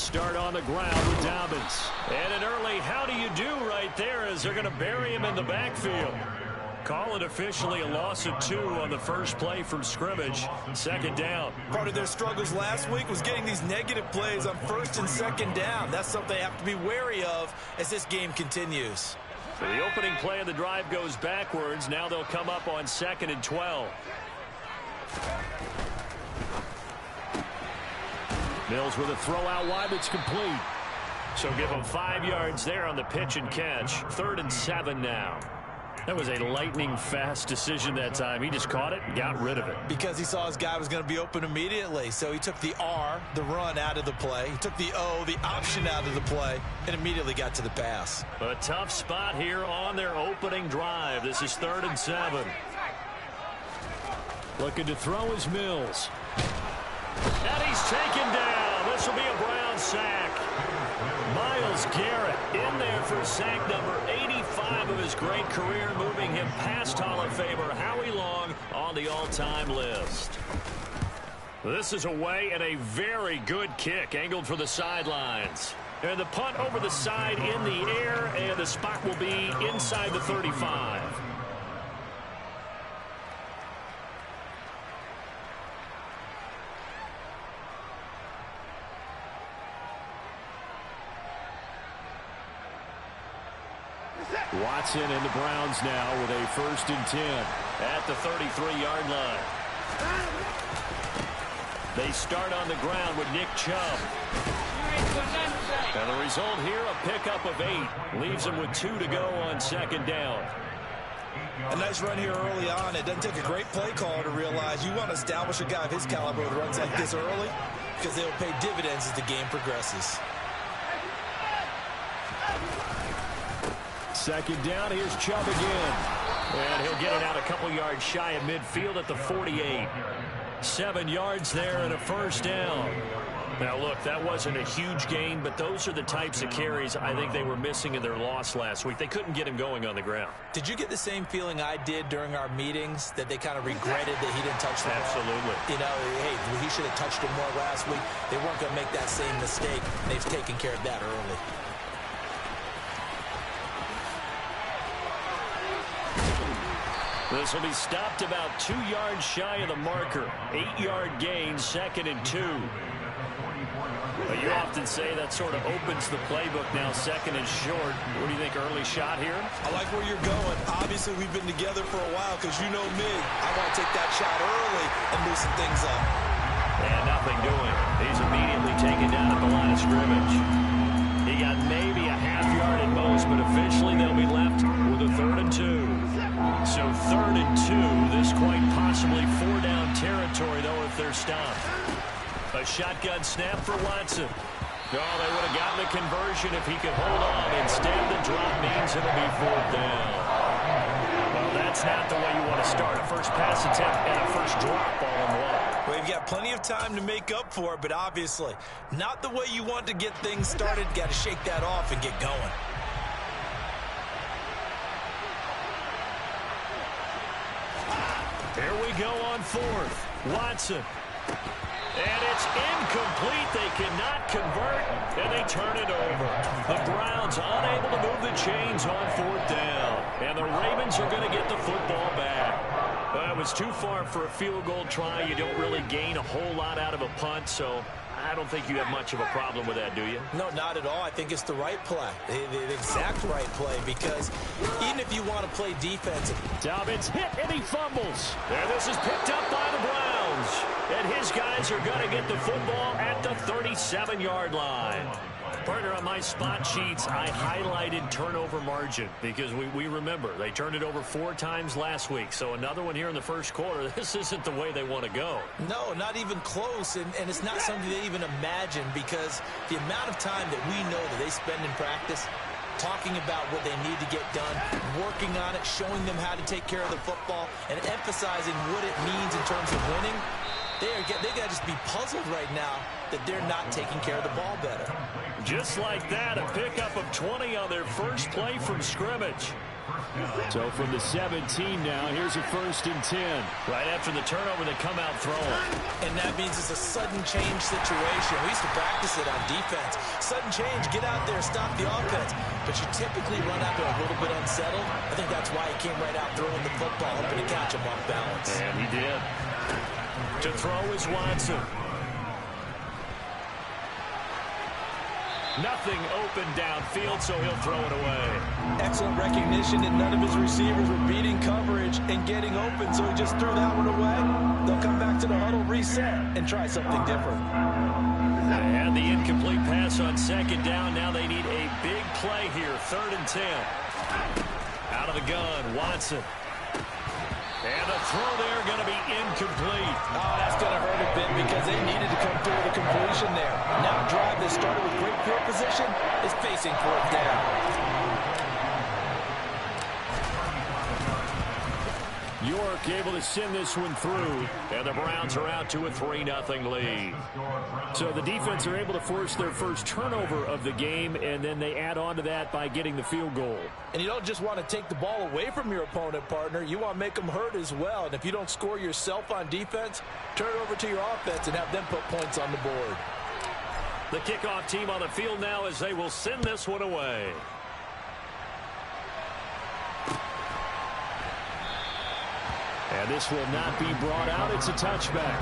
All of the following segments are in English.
start on the ground with Dobbins. And an early how do you do right there as they're going to bury him in the backfield. Call it officially a loss of 2 on the first play from scrimmage. Second down. Part of their struggles last week was getting these negative plays on first and second down. That's something they have to be wary of as this game continues. So the opening play of the drive goes backwards. Now they'll come up on 2nd and 12. Mills with a throw out wide that's complete. So give him 5 yards there on the pitch and catch. 3rd and 7 now. That was a lightning-fast decision that time. He just caught it and got rid of it. Because he saw his guy was going to be open immediately. So he took the R, the run, out of the play. He took the O, the option, out of the play, and immediately got to the pass. A tough spot here on their opening drive. This is 3rd and 7. Looking to throw is Mills. And he's taken down. This will be a Brown sack. Myles Garrett in there for sack number 85 of his great career, moving him past Hall of Famer Howie Long on the all-time list. This is away and a very good kick angled for the sidelines. And the punt over the side in the air, and the spot will be inside the 35. Watson and the Browns now with a 1st and 10 at the 33-yard line. They start on the ground with Nick Chubb. And the result here, a pickup of 8. Leaves them with 2 to go on 2nd down. A nice run here early on. It doesn't take a great play caller to realize you want to establish a guy of his caliber with runs like this early because they'll pay dividends as the game progresses. 2nd down, here's Chubb again. And he'll get it out a couple yards shy of midfield at the 48. 7 yards there and a 1st down. Now, look, that wasn't a huge gain, but those are the types of carries I think they were missing in their loss last week. They couldn't get him going on the ground. Did you get the same feeling I did during our meetings, that they kind of regretted that he didn't touch the ball? Absolutely. You know, hey, he should have touched it more last week. They weren't going to make that same mistake. They've taken care of that early. This will be stopped about 2 yards shy of the marker. 8-yard gain, 2nd and 2. But you often say that sort of opens the playbook now, 2nd and short. What do you think, early shot here? I like where you're going. Obviously, we've been together for a while because you know me. I want to take that shot early and loosen things up. And nothing doing. He's immediately taken down at the line of scrimmage. He got maybe a half yard at most, but officially they'll be left with a 3rd and 2. So 3rd and 2, this quite possibly 4-down territory, though, if they're stopped. A shotgun snap for Watson. Oh, they would have gotten the conversion if he could hold on. Instead, the drop means it'll be 4th down. Well, that's not the way you want to start a first pass attempt and a first drop all in one. Well, you've got plenty of time to make up for it, but obviously not the way you want to get things started. Got to shake that off and get going. Here we go on 4th. Watson. And it's incomplete. They cannot convert, and they turn it over. The Browns unable to move the chains on 4th down. And the Ravens are going to get the football back. Well, it was too far for a field goal try. You don't really gain a whole lot out of a punt, so I don't think you have much of a problem with that, do you? No, not at all. I think it's the right play, the exact right play, because even if you want to play defensive. Dobbins hit, and he fumbles. And this is picked up by the Browns. And his guys are going to get the football at the 37-yard line. Partner, on my spot sheets, I highlighted turnover margin because we remember they turned it over 4 times last week. So another one here in the first quarter. This isn't the way they want to go. No, not even close. And it's not something they even imagine, because the amount of time that we know that they spend in practice talking about what they need to get done, working on it, showing them how to take care of the football, and emphasizing what it means in terms of winning. They got to just be puzzled right now that they're not taking care of the ball better. Just like that, a pickup of 20 on their first play from scrimmage. So from the 17 now, here's a 1st and 10. Right after the turnover, they come out throwing. And that means it's a sudden change situation. We used to practice it on defense. Sudden change, get out there, stop the offense. But you typically run out there a little bit unsettled. I think that's why he came right out throwing the football, hoping to catch him off balance. And he did. To throw is Watson. Nothing open downfield, so he'll throw it away. Excellent recognition that none of his receivers were beating coverage and getting open, so he just threw that one away. They'll come back to the huddle, reset, and try something different. They had the incomplete pass on 2nd down. Now they need a big play here, 3rd and 10. Out of the gun, Watson. And the throw there going to be incomplete. Oh, that's going to hurt a bit because they needed to come through with a completion there. Now a drive that started with great field position is facing 4th down. York able to send this one through, and the Browns are out to a 3-0 lead. So the defense are able to force their first turnover of the game, and then they add on to that by getting the field goal. And you don't just want to take the ball away from your opponent, partner. You want to make them hurt as well. And if you don't score yourself on defense, turn it over to your offense and have them put points on the board. The kickoff team on the field now as they will send this one away. And this will not be brought out. It's a touchback.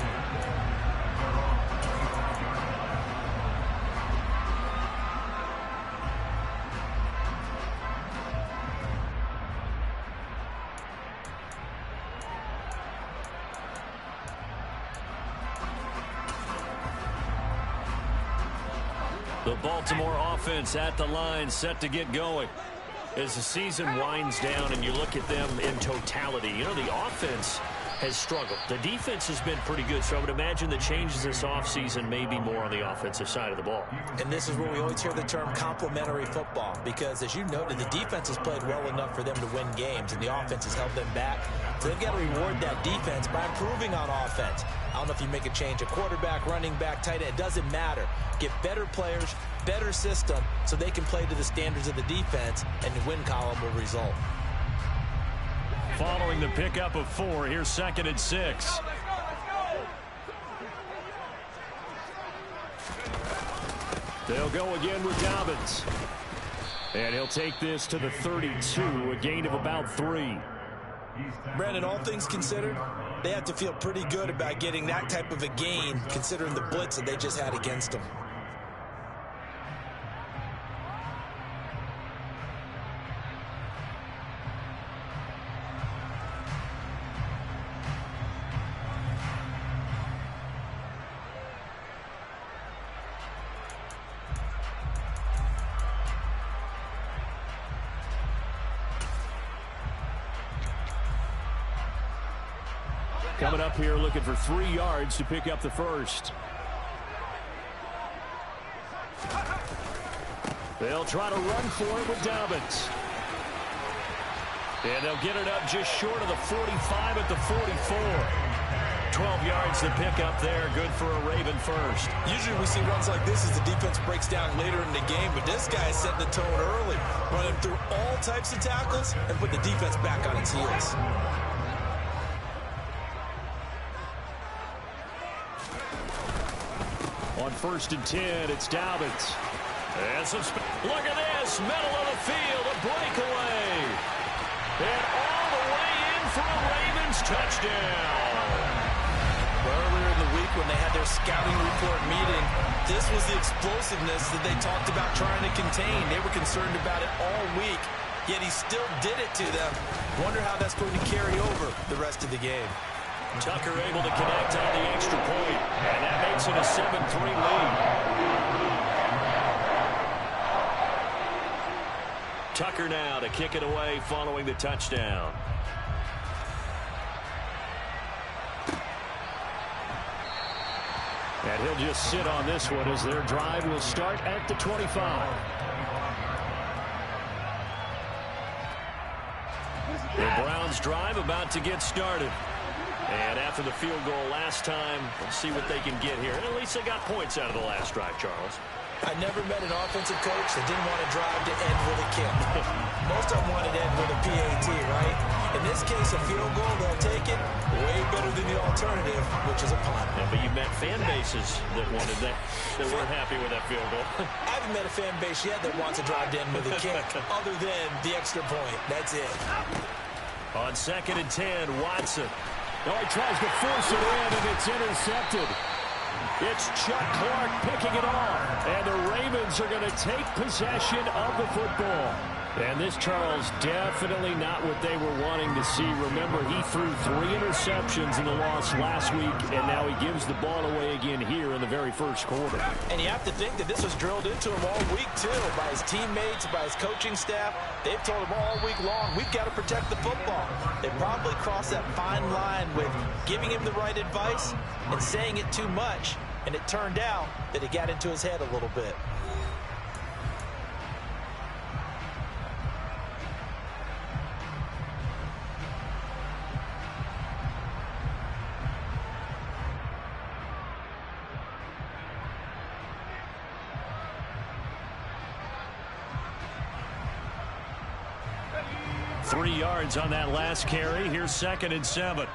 The Baltimore offense at the line, set to get going. As the season winds down and you look at them in totality, you know, the offense has struggled. The defense has been pretty good, so I would imagine the changes this offseason may be more on the offensive side of the ball. And this is where we always hear the term complementary football, because as you noted, the defense has played well enough for them to win games, and the offense has held them back. So they've got to reward that defense by improving on offense. I don't know if you make a change, a quarterback, running back, tight end, it doesn't matter. Get better players, better system, so they can play to the standards of the defense, and the win column will result. Following the pickup of 4, here's 2nd and 6. They'll go again with Dobbins. And he'll take this to the 32, a gain of about 3. Brandon, all things considered, they have to feel pretty good about getting that type of a gain, considering the blitz that they just had against them. Coming up here looking for 3 yards to pick up the first. They'll try to run for it with Dobbins. And they'll get it up just short of the 45 at the 44. 12 yards to pick up there. Good for a Raven first. Usually we see runs like this as the defense breaks down later in the game, but this guy is setting the tone early, running through all types of tackles and put the defense back on its heels. On 1st and 10, it's Dobbins. And look at this, middle of the field, a breakaway. And all the way in for a Ravens touchdown. Earlier in the week when they had their scouting report meeting, this was the explosiveness that they talked about trying to contain. They were concerned about it all week, yet he still did it to them. Wonder how that's going to carry over the rest of the game. Tucker able to connect on the extra point, and that makes it a 7-3 lead. Tucker now to kick it away following the touchdown. And he'll just sit on this one as their drive will start at the 25. The Browns' drive about to get started. And after the field goal last time, let's see what they can get here. And at least they got points out of the last drive, Charles. I never met an offensive coach that didn't want to drive to end with a kick. Most of them wanted to end with a PAT, right? In this case, a field goal, they'll take it way better than the alternative, which is a punt. Yeah, but you met fan bases that wanted that weren't happy with that field goal. I haven't met a fan base yet that wants to drive to end with a kick, other than the extra point. That's it. On 2nd and 10, Watson. Oh, he tries to force it in, and it's intercepted. It's Chuck Clark picking it off. And the Ravens are going to take possession of the football. And this, Charles, definitely not what they were wanting to see. Remember, he threw 3 interceptions in the loss last week, and now he gives the ball away again here in the very first quarter. And you have to think that this was drilled into him all week, too, by his teammates, by his coaching staff. They've told him all week long, we've got to protect the football. They probably crossed that fine line with giving him the right advice and saying it too much. And it turned out that it got into his head a little bit. Three yards on that last carry. Here's 2nd and 7.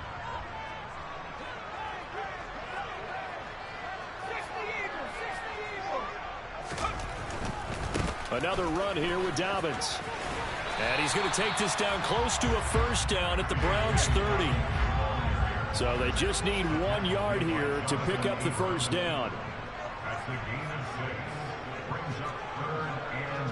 Another run here with Dobbins. And he's going to take this down close to a first down at the Browns' 30. So they just need 1 yard here to pick up the first down. That's the gain of 6. Brings up 3rd and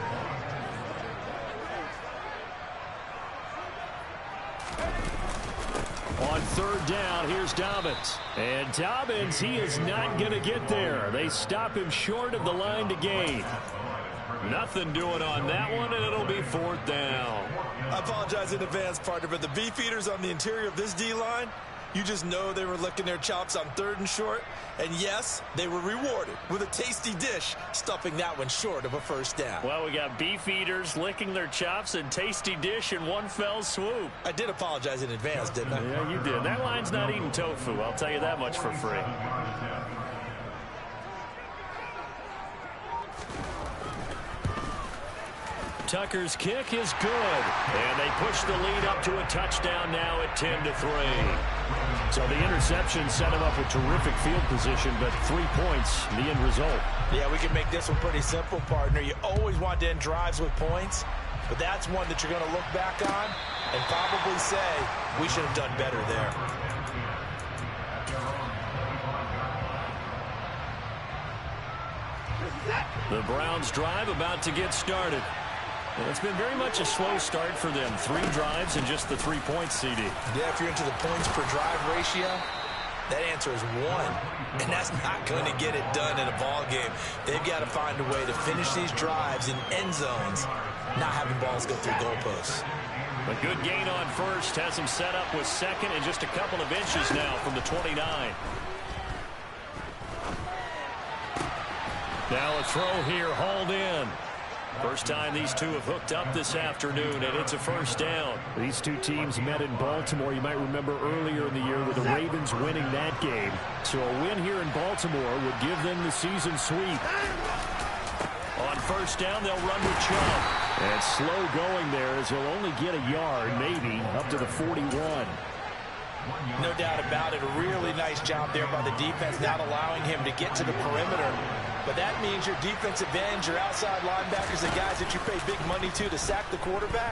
1. On 3rd down, here's Dobbins. And Dobbins, he is not going to get there. They stop him short of the line to gain. Nothing doing on that one, and it'll be 4th down. I apologize in advance, partner, but the beefeaters on the interior of this D-line, you just know they were licking their chops on 3rd and short. And yes, they were rewarded with a tasty dish, stuffing that one short of a first down. Well, we got beefeaters licking their chops and tasty dish in one fell swoop. I did apologize in advance, didn't I? Yeah, you did. That line's not eating tofu. I'll tell you that much for free. Tucker's kick is good. And they push the lead up to a touchdown now at 10-3. So the interception set him up with terrific field position, but 3 points, the end result. Yeah, we can make this one pretty simple, partner. You always want to end drives with points, but that's one that you're going to look back on and probably say, we should have done better there. The Browns drive about to get started. And it's been very much a slow start for them. 3 drives and just the 3 points, CD. Yeah, if you're into the points per drive ratio, that answer is 1. And that's not going to get it done in a ball game. They've got to find a way to finish these drives in end zones, not having balls go through goalposts. A good gain on first has him set up with 2nd and just a couple of inches now from the 29. Now a throw here, hauled in. First time these two have hooked up this afternoon, and it's a first down. These two teams met in Baltimore. You might remember earlier in the year with the Ravens winning that game. So a win here in Baltimore would give them the season sweep. On first down, they'll run with Chubb. And slow going there as he'll only get a yard, maybe, up to the 41. No doubt about it. A really nice job there by the defense, not allowing him to get to the perimeter. But that means your defensive ends, your outside linebackers, the guys that you pay big money to sack the quarterback,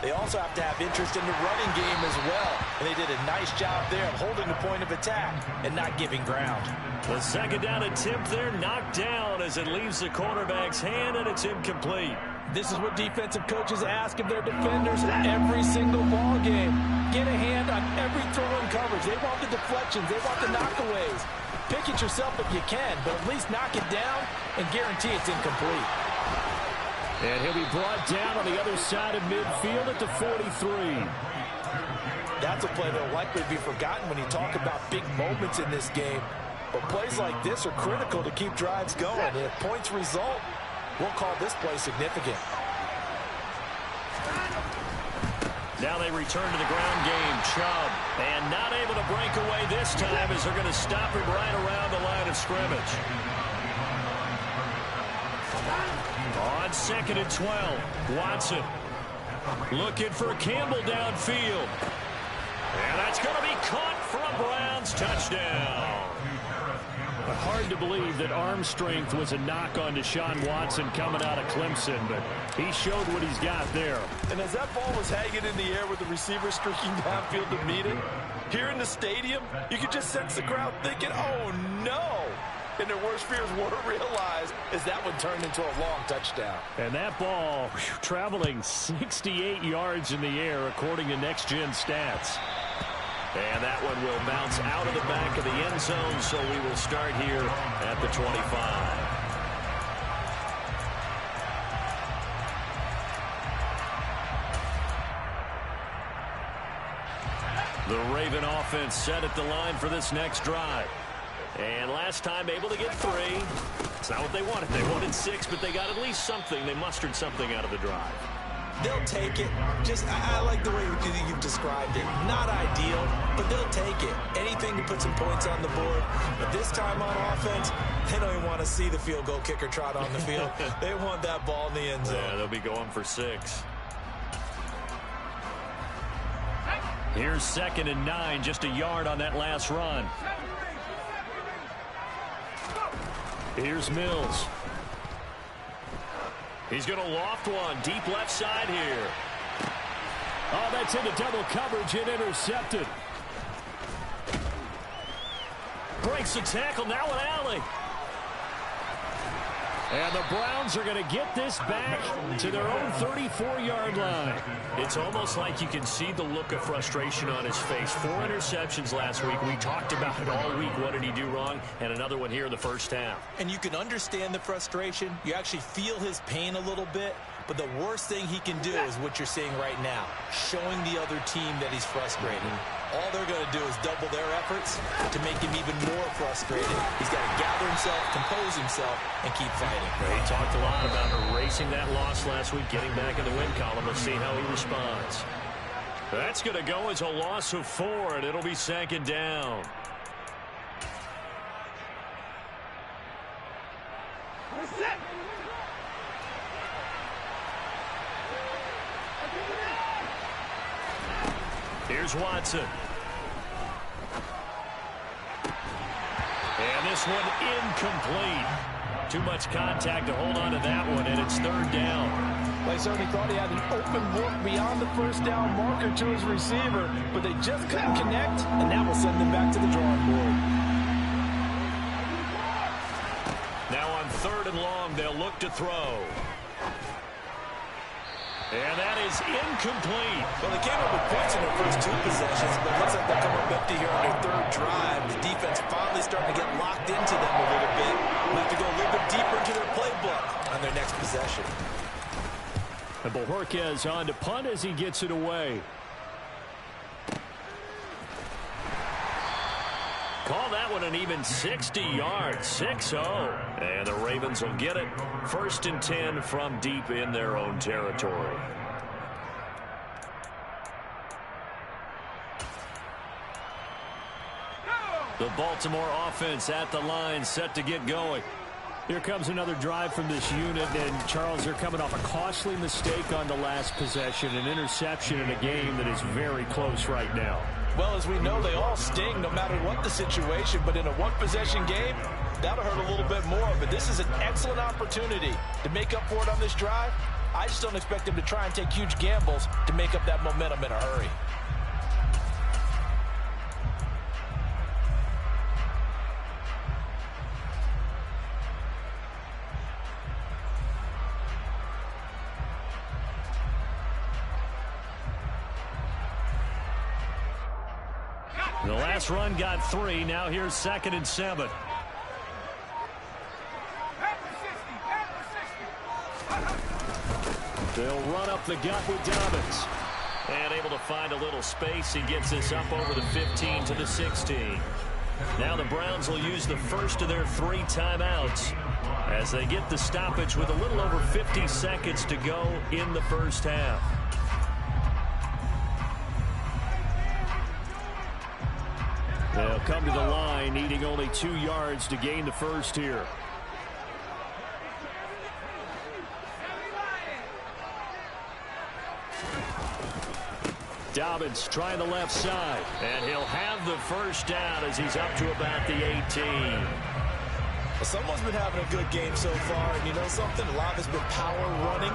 they also have to have interest in the running game as well. And they did a nice job there of holding the point of attack and not giving ground. The second down attempt there knocked down as it leaves the quarterback's hand, and it's incomplete. This is what defensive coaches ask of their defenders every single ball game. Get a hand on every throw in coverage. They want the deflections. They want the knockaways. Pick it yourself if you can, but at least knock it down and guarantee it's incomplete. And he'll be brought down on the other side of midfield at the 43. That's a play that will likely be forgotten when you talk about big moments in this game. But plays like this are critical to keep drives going. And if points result, we'll call this play significant. Now they return to the ground game. Chubb, and not able to break away this time as they're going to stop him right around the line of scrimmage. On 2nd and 12, Watson looking for Campbell downfield. And that's going to be caught for a Browns touchdown. Hard to believe that arm strength was a knock on Deshaun Watson coming out of Clemson, but he showed what he's got there. And as that ball was hanging in the air with the receiver streaking downfield to meet it, here in the stadium, you could just sense the crowd thinking, oh, no. And their worst fears were realized as that one turned into a long touchdown. And that ball traveling 68 yards in the air, according to Next Gen Stats. And that one will bounce out of the back of the end zone, so we will start here at the 25. The Raven offense set at the line for this next drive. And last time able to get 3. It's not what they wanted. They wanted 6, but they got at least something. They mustered something out of the drive. They'll take it. I like the way you've described it. Not ideal, but they'll take it. Anything to put some points on the board. But this time on offense, they don't even want to see the field goal kicker trot on the field. They want that ball in the end zone. Yeah, they'll be going for 6. Here's 2nd and 9, just a yard on that last run. Here's Mills. He's going to loft one deep left side here. Oh, that's into double coverage and intercepted. Breaks the tackle, now an alley. And the Browns are going to get this back to their own 34-yard line. It's almost like you can see the look of frustration on his face. 4 interceptions last week. We talked about it all week. What did he do wrong? And another one here in the first half. And you can understand the frustration. You actually feel his pain a little bit. But the worst thing he can do is what you're seeing right now, showing the other team that he's frustrated. All they're going to do is double their efforts to make him even more frustrated. He's got to gather himself, compose himself, and keep fighting. He talked a lot about erasing that loss last week, getting back in the win column. Let's see how he responds. That's going to go as a loss of 4, and it'll be 2nd down. Here's Watson. And this one incomplete. Too much contact to hold on to that one, and it's 3rd down. They certainly thought he had an open look beyond the first down marker to his receiver, but they just couldn't connect, and that will send them back to the drawing board. Now on 3rd and long, they'll look to throw. And that is incomplete. Well, they came up with points in their first 2 possessions, but it looks like they'll come up empty here on their 3rd drive. The defense finally starting to get locked into them a little bit. We'll have to go a little bit deeper into their playbook on their next possession. And Bojorquez on to punt as he gets it away. Call that one an even 60 yards, 6-0. And the Ravens will get it. 1st and 10 from deep in their own territory. The Baltimore offense at the line, set to get going. Here comes another drive from this unit, and Charles, they're coming off a costly mistake on the last possession, an interception in a game that is very close right now. Well, as we know, they all sting no matter what the situation, but in a one-possession game, that'll hurt a little bit more. But this is an excellent opportunity to make up for it on this drive. I just don't expect them to try and take huge gambles to make up that momentum in a hurry. The last run got 3. Now here's 2nd and 7. They'll run up the gut with Dobbins. And able to find a little space. He gets this up over the 15 to the 16. Now the Browns will use the first of their 3 timeouts as they get the stoppage with a little over 50 seconds to go in the first half. They'll come to the line, needing only 2 yards to gain the first here. Dobbins trying the left side. And he'll have the first down as he's up to about the 18. Well, someone's been having a good game so far, and you know something? A lot has been power running.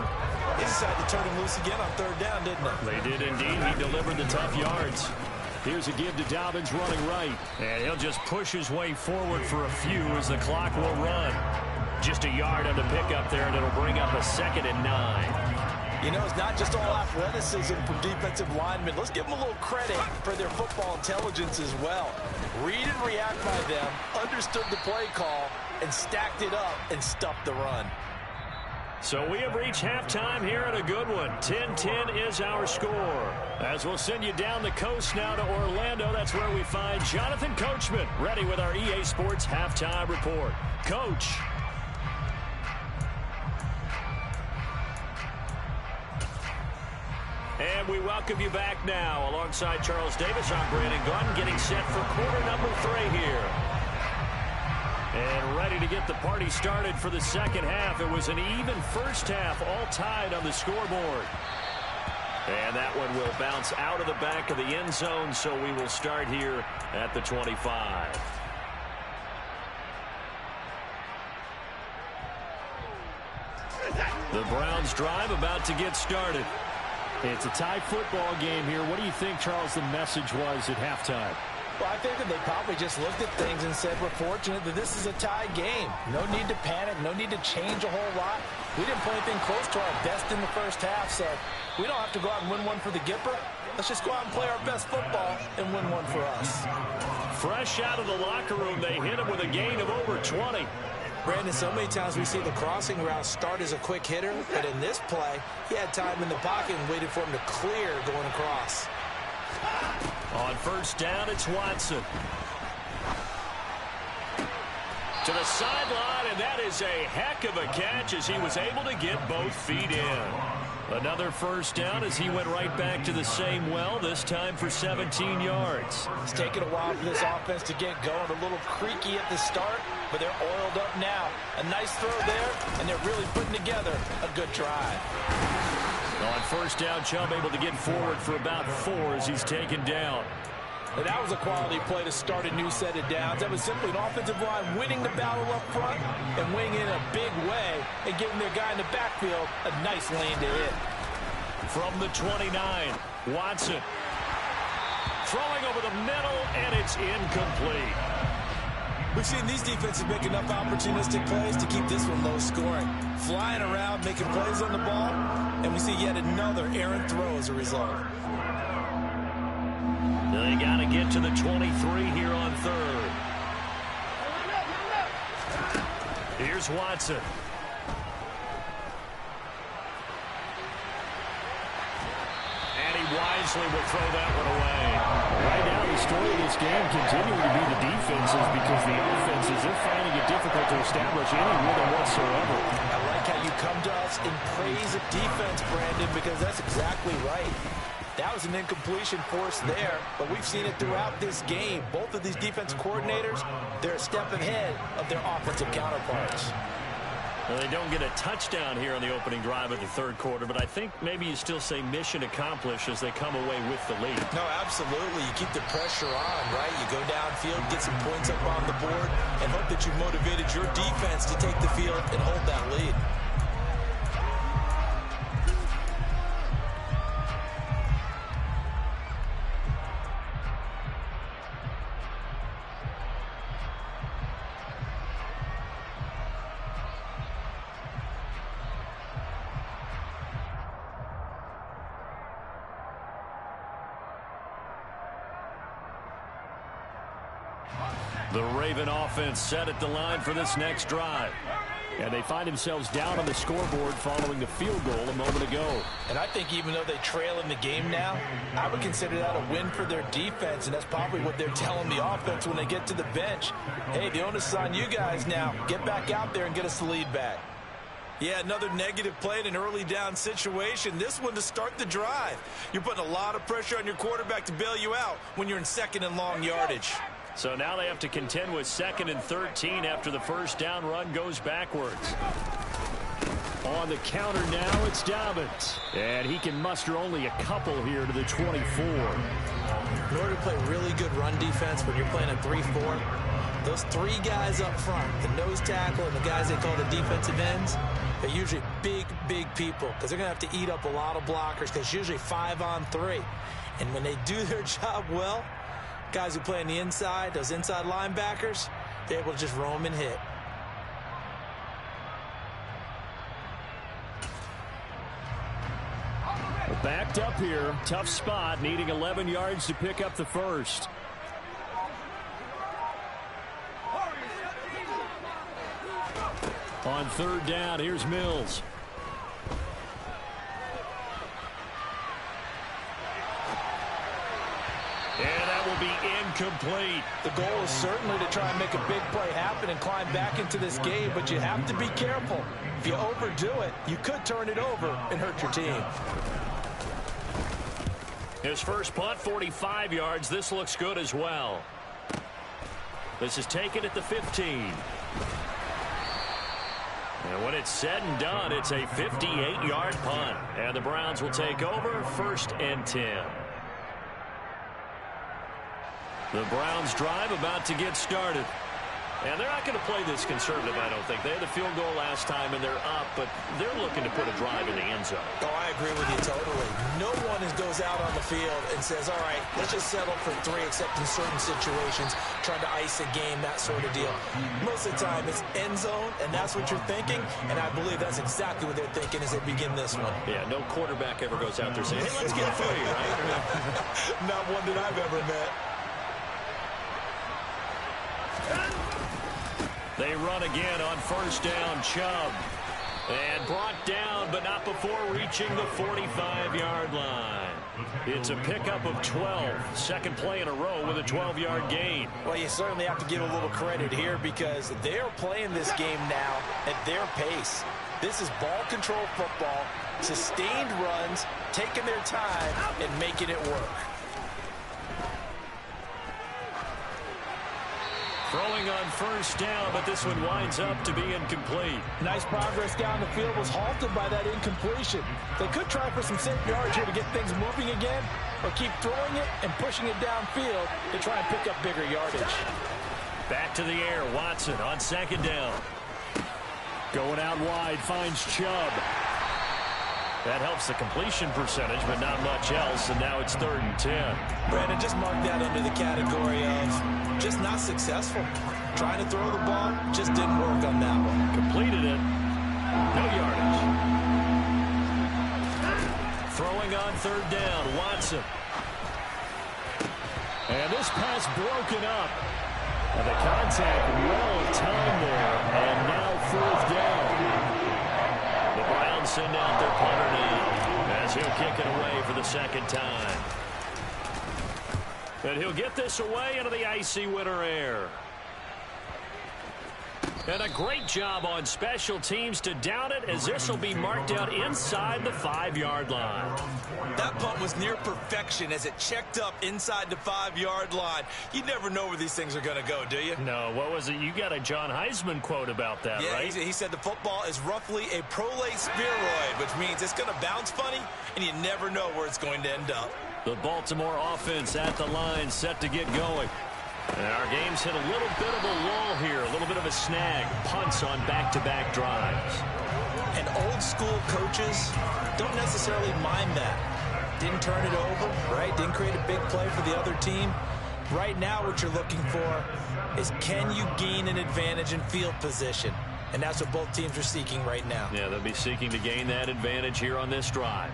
They decided to turn him loose again on third down, didn't they? They did indeed. He delivered the tough yards. Here's a give to Dobbins running right. And he'll just push his way forward for a few as the clock will run. Just a yard on the pickup there, and it'll bring up a 2nd and 9. You know, it's not just all athleticism from defensive linemen. Let's give them a little credit for their football intelligence as well. Read and react by them, understood the play call, and stacked it up and stuffed the run. So we have reached halftime here in a good one. 10-10 is our score. As we'll send you down the coast now to Orlando, that's where we find Jonathan Coachman ready with our EA Sports Halftime Report. Coach. And we welcome you back now. Alongside Charles Davis, I'm Brandon Gunn, getting set for quarter number 3 here. And ready to get the party started for the second half. It was an even first half, all tied on the scoreboard. And that one will bounce out of the back of the end zone, so we will start here at the 25. The Browns drive about to get started. It's a tie football game here. What do you think, Charles, the message was at halftime? Well, I think that they probably just looked at things and said, we're fortunate that this is a tie game. No need to panic, no need to change a whole lot. We didn't play anything close to our best in the first half, so we don't have to go out and win one for the Gipper. Let's just go out and play our best football and win one for us. Fresh out of the locker room, they hit him with a gain of over 20. Brandon, so many times we see the crossing route start as a quick hitter, but in this play, he had time in the pocket and waited for him to clear going across. On first down, it's Watson. To the sideline, and that is a heck of a catch as he was able to get both feet in. Another first down as he went right back to the same well, this time for 17 yards. It's taken a while for this offense to get going. A little creaky at the start, but they're oiled up now. A nice throw there, and they're really putting together a good drive. On first down, Chubb able to get forward for about 4 as he's taken down. And that was a quality play to start a new set of downs. That was simply an offensive line winning the battle up front and winning in a big way and giving their guy in the backfield a nice lane to hit. From the 29, Watson throwing over the middle, and it's incomplete. We've seen these defenses make enough opportunistic plays to keep this one low scoring. Flying around, making plays on the ball, and we see yet another errant throw as a result. They got to get to the 23 here on third. Here's Watson. And he wisely will throw that one away. Right now, the story of this game continuing to be the defenses because the offenses, they're finding it difficult to establish any rhythm whatsoever. I like how you come to us in praise of defense, Brandon, because that's exactly right. That was an incompletion force there, but we've seen it throughout this game. Both of these defense coordinators, they're a step ahead of their offensive counterparts. Well, they don't get a touchdown here on the opening drive of the third quarter, but I think maybe you still say mission accomplished as they come away with the lead. No, absolutely. You keep the pressure on, right? You go downfield, get some points up on the board, and hope that you motivated your defense to take the field and hold that lead. The Raven offense set at the line for this next drive. And they find themselves down on the scoreboard following the field goal a moment ago. And I think even though they trail in the game now, I would consider that a win for their defense, and that's probably what they're telling the offense when they get to the bench. Hey, the onus is on you guys now. Get back out there and get us the lead back. Yeah, another negative play in an early down situation. This one to start the drive. You're putting a lot of pressure on your quarterback to bail you out when you're in second and long yardage. So now they have to contend with 2nd and 13 after the first down run goes backwards. On the counter now, it's Dobbins. And he can muster only a couple here to the 24. In order to play really good run defense when you're playing a 3-4, those three guys up front, the nose tackle and the guys they call the defensive ends, they're usually big, big people because they're going to have to eat up a lot of blockers because it's usually 5-on-3. And when they do their job well, guys who play on the inside, those inside linebackers, they're able to just roam and hit. Backed up here. Tough spot, needing 11 yards to pick up the first. On third down, here's Mills. And that will be incomplete. The goal is certainly to try and make a big play happen and climb back into this game, but you have to be careful. If you overdo it, you could turn it over and hurt your team. His first punt, 45 yards. This looks good as well. This is taken at the 15. And when it's said and done, it's a 58-yard punt. And the Browns will take over, 1st and 10. The Browns drive about to get started. And they're not going to play this conservative, I don't think. They had the field goal last time, and they're up, but they're looking to put a drive in the end zone. Oh, I agree with you totally. No one goes out on the field and says, all right, let's just settle for 3, except in certain situations, trying to ice a game, that sort of deal. Most of the time, it's end zone, and that's what you're thinking, and I believe that's exactly what they're thinking as they begin this one. Yeah, no quarterback ever goes out there saying, hey, let's get 3, right? Not one that I've ever met. They run again on first down, Chubb. And brought down, but not before reaching the 45-yard line. It's a pickup of 12. Second play in a row with a 12-yard gain. Well, you certainly have to give a little credit here because they're playing this game now at their pace. This is ball control football, sustained runs, taking their time, and making it work. Throwing on first down, but this one winds up to be incomplete. Nice progress down the field was halted by that incompletion. They could try for some safe yards here to get things moving again, or keep throwing it and pushing it downfield to try and pick up bigger yardage. Back to the air, Watson on second down. Going out wide, finds Chubb. That helps the completion percentage, but not much else, and now it's 3rd and 10. Brandon, just mark that under the category of just not successful. Trying to throw the ball, just didn't work on that one. Completed it. No yardage. Throwing on third down, Watson. And this pass broken up. And the contact well timed there, and now 4th down. The Browns send out their punter now as he'll kick it away for the second time. And he'll get this away into the icy winter air. And a great job on special teams to down it as this will be marked out inside the 5-yard line. That punt was near perfection as it checked up inside the 5-yard line. You never know where these things are going to go, do you? No, what was it? You got a John Heisman quote about that, yeah, right? He said the football is roughly a prolate spheroid, which means it's going to bounce funny, and you never know where it's going to end up. The Baltimore offense at the line, set to get going. And our game's hit a little bit of a lull here, a little bit of a snag. Punts on back-to-back drives. And old-school coaches don't necessarily mind that. Didn't turn it over, right? Didn't create a big play for the other team. Right now what you're looking for is can you gain an advantage in field position? And that's what both teams are seeking right now. Yeah, they'll be seeking to gain that advantage here on this drive.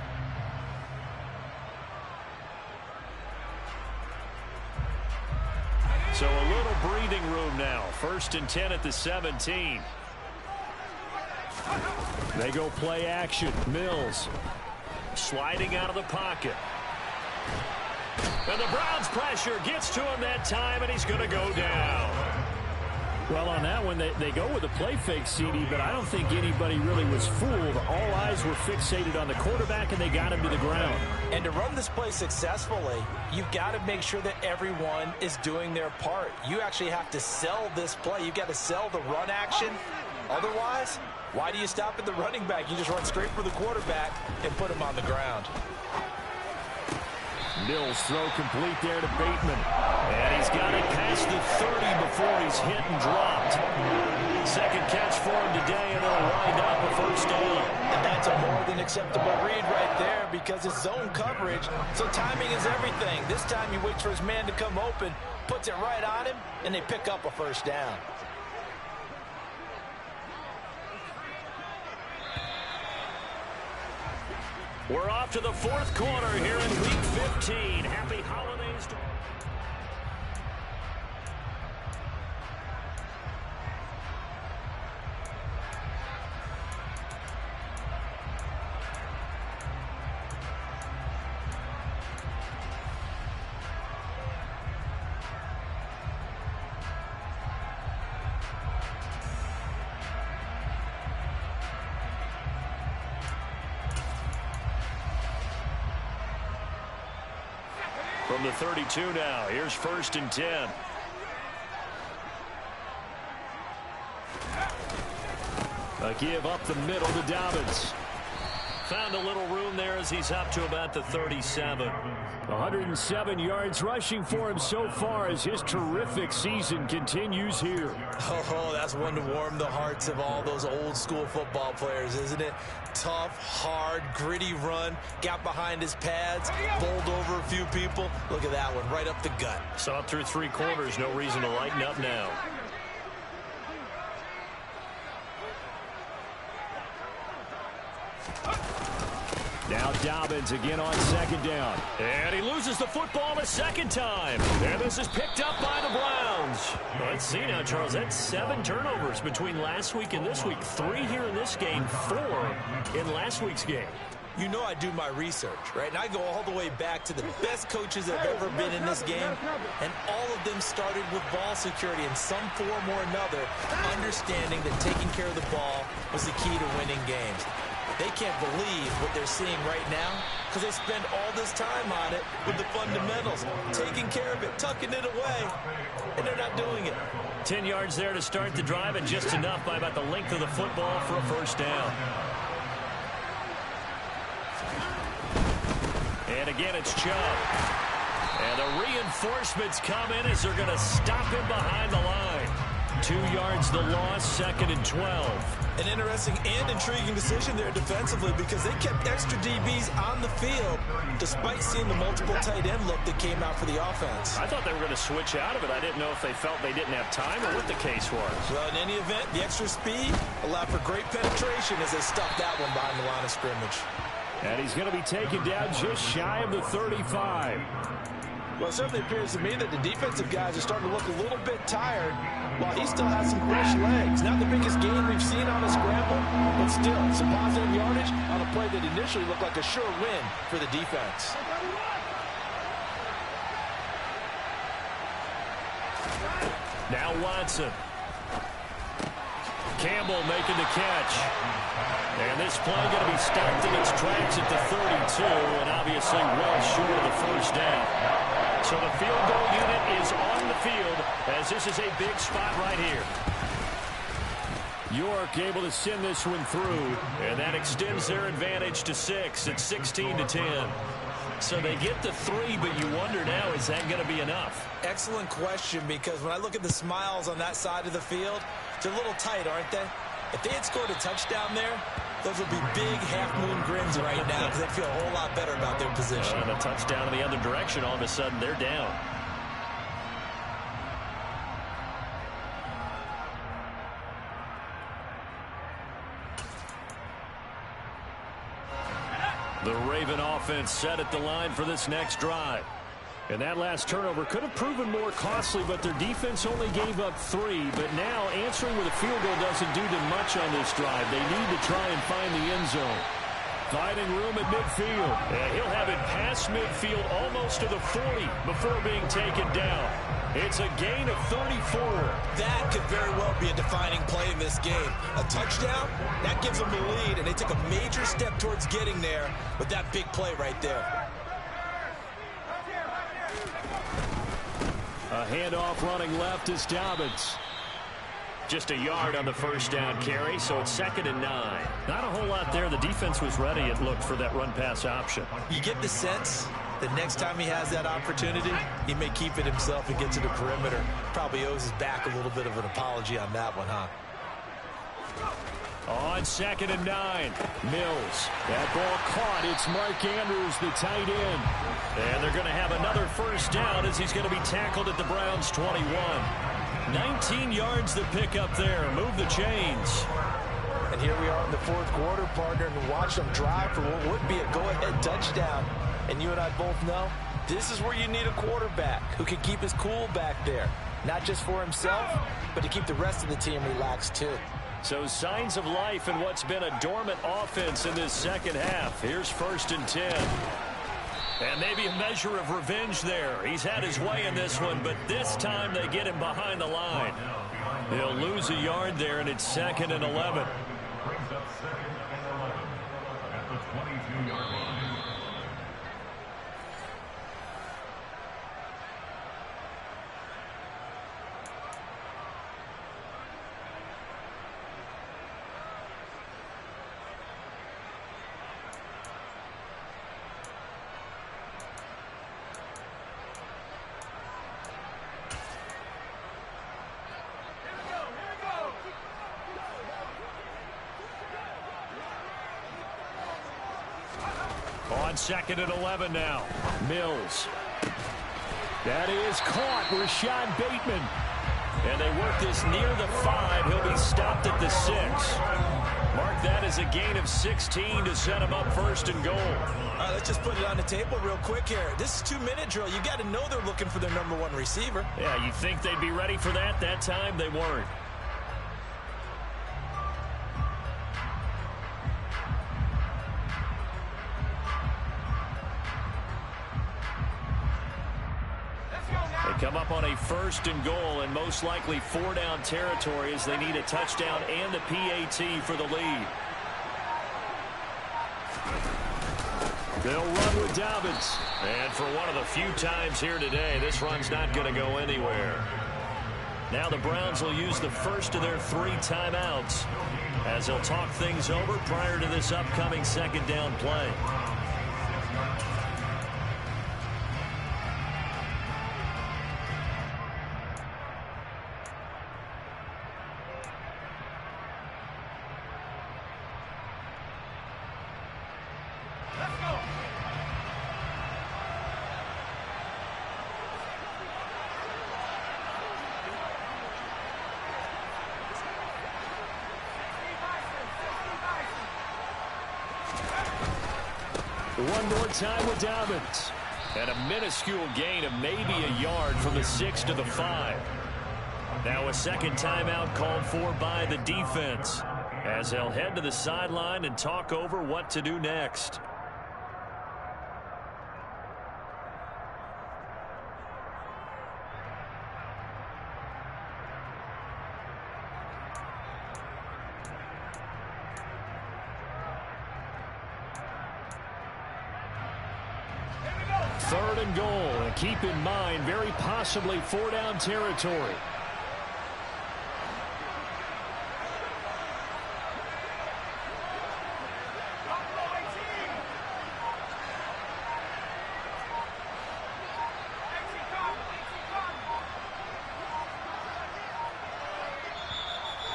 So a little breathing room now. 1st and 10 at the 17. They go play action. Mills sliding out of the pocket. And the Browns pressure gets to him that time, and he's going to go down. Well, on that one, they go with a play fake, CD, but I don't think anybody really was fooled. All eyes were fixated on the quarterback, and they got him to the ground. And to run this play successfully, you've got to make sure that everyone is doing their part. You actually have to sell this play. You've got to sell the run action. Otherwise, Why do you stop at the running back? You just run straight for the quarterback and put him on the ground. Mills throw complete there to Bateman. And he's got it past the 30 before he's hit and dropped. Second catch for him today, and it'll wind up a first down. And that's a more than acceptable read right there because it's zone coverage, so timing is everything. This time he waits for his man to come open, puts it right on him, and they pick up a first down. We're off to the fourth quarter here in Week 15. Happy holidays to... From the 32 now, here's 1st and 10. A give up the middle to Dobbins. Found a little room there as he's up to about the 37. 107 yards rushing for him so far as his terrific season continues here. Oh, that's one to warm the hearts of all those old school football players, isn't it? Tough, hard, gritty run, got behind his pads, bowled over a few people. Look at that one, right up the gut. Saw it through 3 quarters, no reason to lighten up now. Now Dobbins again on 2nd down. And he loses the football a second time. And this is picked up by the Browns. Let's see now, Charles. That's 7 turnovers between last week and this week. 3 here in this game, 4 in last week's game. You know I do my research, right? And I go all the way back to the best coaches that have ever been in this game. And all of them started with ball security in some form or another, understanding that taking care of the ball was the key to winning games. They can't believe what they're seeing right now because they spend all this time on it with the fundamentals, taking care of it, tucking it away, and they're not doing it. 10 yards there to start the drive, and just enough by about the length of the football for a first down. And again, it's Chubb. And the reinforcements come in as they're going to stop him behind the line. 2 yards the loss, 2nd and 12. An interesting and intriguing decision there defensively because they kept extra DBs on the field despite seeing the multiple tight end look that came out for the offense. I thought they were going to switch out of it. I didn't know if they felt they didn't have time or what the case was. Well, in any event, the extra speed allowed for great penetration as they stuffed that one behind the line of scrimmage. And he's going to be taken down just shy of the 35. Well, it certainly appears to me that the defensive guys are starting to look a little bit tired while he still has some fresh legs. Not the biggest gain we've seen on a scramble, but still some positive yardage on a play that initially looked like a sure win for the defense. Now Watson. Campbell making the catch. And this play going to be stopped in its tracks at the 32, and obviously well short of the first down. So the field goal unit is on the field as this is a big spot right here. York able to send this one through. And that extends their advantage to 6. It's 16-10. So they get the 3, but you wonder now, is that going to be enough? Excellent question, because when I look at the smiles on that side of the field, they're a little tight, aren't they? If they had scored a touchdown there, those would be big half-moon grins right now because they feel a whole lot better about their position. And a touchdown in the other direction, all of a sudden they're down. The Raven offense set at the line for this next drive. And that last turnover could have proven more costly, but their defense only gave up 3. But now answering with a field goal doesn't do them much on this drive. They need to try and find the end zone. Finding room at midfield. Yeah, he'll have it past midfield almost to the 40 before being taken down. It's a gain of 34. That could very well be a defining play in this game. A touchdown, that gives them the lead, and they took a major step towards getting there with that big play right there. A handoff running left is Dobbins. Just a yard on the first down carry, so it's 2nd and 9. Not a whole lot there. The defense was ready, it looked, for that run-pass option. You get the sense that next time he has that opportunity, he may keep it himself and get to the perimeter. Probably owes his back a little bit of an apology on that one, huh? On 2nd and 9, Mills. That ball caught. It's Mark Andrews, the tight end. And they're going to have another first down as he's going to be tackled at the Browns' 21. 19 yards to pick up there. Move the chains. And here we are in the fourth quarter, partner, and watch them drive for what would be a go-ahead touchdown. And you and I both know this is where you need a quarterback who can keep his cool back there. Not just for himself, but to keep the rest of the team relaxed too. So signs of life in what's been a dormant offense in this second half. Here's 1st and 10. And maybe a measure of revenge there. He's had his way in this one, but this time they get him behind the line. He'll lose a yard there, and it's 2nd and 11. Brings up 2nd and 11 at the 22-yard line. On 2nd and 11 now. Mills. That is caught. Rashad Bateman. And they work this near the 5. He'll be stopped at the 6. Mark that as a gain of 16 to set him up 1st and goal. All right, let's just put it on the table real quick here. This is 2-minute drill. You got to know they're looking for their #1 receiver. Yeah, you think they'd be ready for that? That time they weren't. Come up on a 1st and goal, and most likely 4-down territory as they need a touchdown and a PAT for the lead. They'll run with Dobbins. And for one of the few times here today, this run's not going to go anywhere. Now the Browns will use the first of their 3 timeouts as they'll talk things over prior to this upcoming 2nd down play. One more time with Dobbins. And a minuscule gain of maybe a yard from the 6 to the 5. Now a 2nd timeout called for by the defense as they'll head to the sideline and talk over what to do next. Third and goal, and keep in mind, very possibly 4-down territory.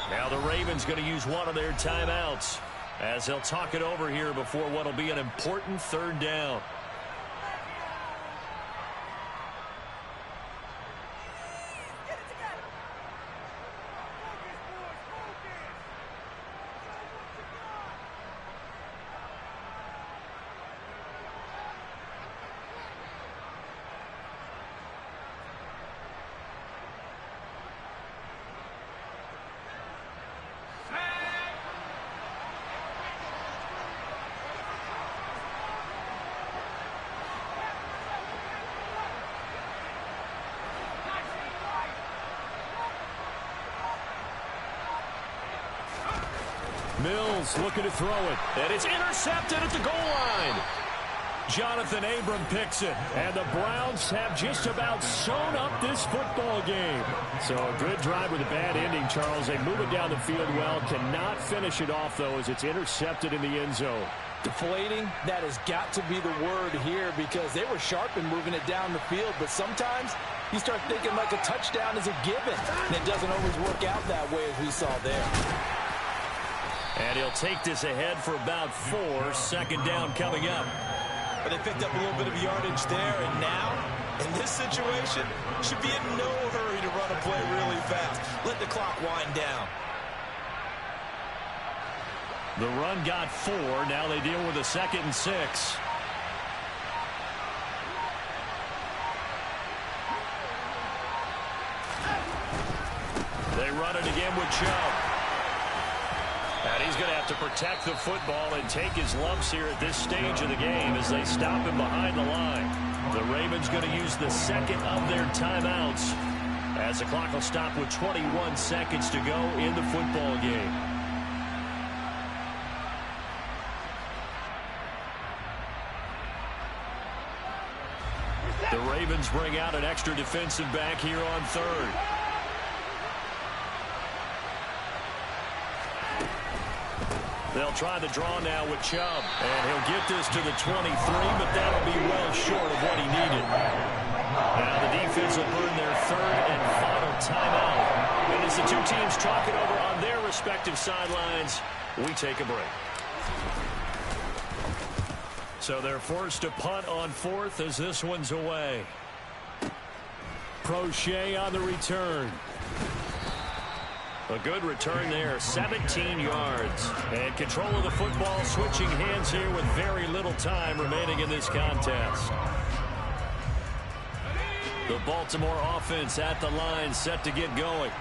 Now the Ravens going to use one of their timeouts as they'll talk it over here before what will be an important 3rd down. Mills looking to throw it. And it's intercepted at the goal line. Jonathan Abram picks it. And the Browns have just about sewn up this football game. So a good drive with a bad ending, Charles. They move it down the field well. Cannot finish it off, though, as it's intercepted in the end zone. Deflating, that has got to be the word here because they were sharp in moving it down the field, but sometimes you start thinking like a touchdown is a given, and it doesn't always work out that way as we saw there. And he'll take this ahead for about 4. Second down coming up. But they picked up a little bit of yardage there, and now, in this situation, should be in no hurry to run a play really fast. Let the clock wind down. The run got 4. Now they deal with a 2nd and 6. They run it again with Chubb. And he's going to have to protect the football and take his lumps here at this stage of the game as they stop him behind the line. The Ravens going to use the second of their timeouts as the clock will stop with 21 seconds to go in the football game. The Ravens bring out an extra defensive back here on 3rd. They'll try the draw now with Chubb. And he'll get this to the 23, but that'll be well short of what he needed. Now the defense will burn their 3rd and final timeout. And as the two teams talk it over on their respective sidelines, we take a break. So they're forced to punt on 4th as this one's away. Prochet on the return. A good return there, 17 yards. And control of the football, switching hands here with very little time remaining in this contest. The Baltimore offense at the line, set to get going.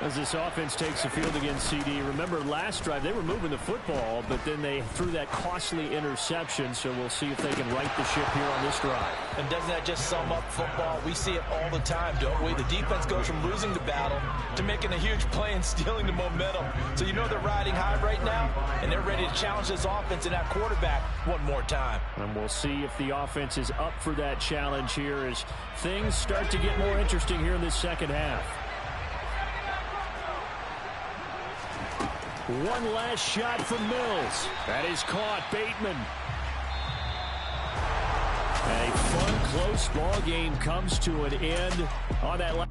As this offense takes the field against CD, remember last drive they were moving the football, but then they threw that costly interception, so we'll see if they can right the ship here on this drive. And doesn't that just sum up football? We see it all the time, don't we? The defense goes from losing the battle to making a huge play and stealing the momentum. So you know they're riding high right now, and they're ready to challenge this offense and that quarterback one more time. And we'll see if the offense is up for that challenge here as things start to get more interesting here in this second half. One last shot from Mills. That is caught. Bateman. A fun, close ball game comes to an end on that last